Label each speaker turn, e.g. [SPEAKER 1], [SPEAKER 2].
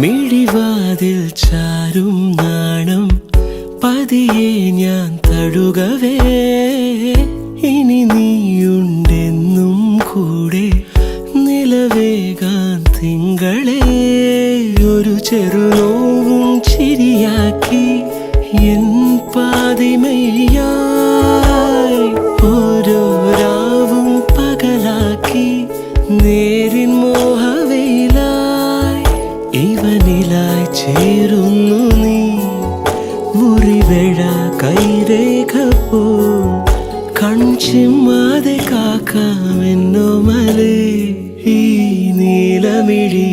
[SPEAKER 1] മിഴിവാതിൽ ചാരും നാണം പതിയെ ഞാൻ തഴുകവേ ഇനി നീയുണ്ടെന്നും കൂടെ നിലവേകാൻ തിങ്കളെ ഒരു ചെറുനോവും ചിരിയാക്കി എൻ പാതിമയായി ഓരോ രാവും പകലാക്കി നേരിൻ മോഹവയിലായി ഇവനിലായി ചേരുന്നു നീ മുറിവേഴ കൈരേഖ പോൽ കൺചിമ്മാതെ കാക്കാമെന്നോ മലേ ഈ നീലമിഴിയഴങ്ങളിൽ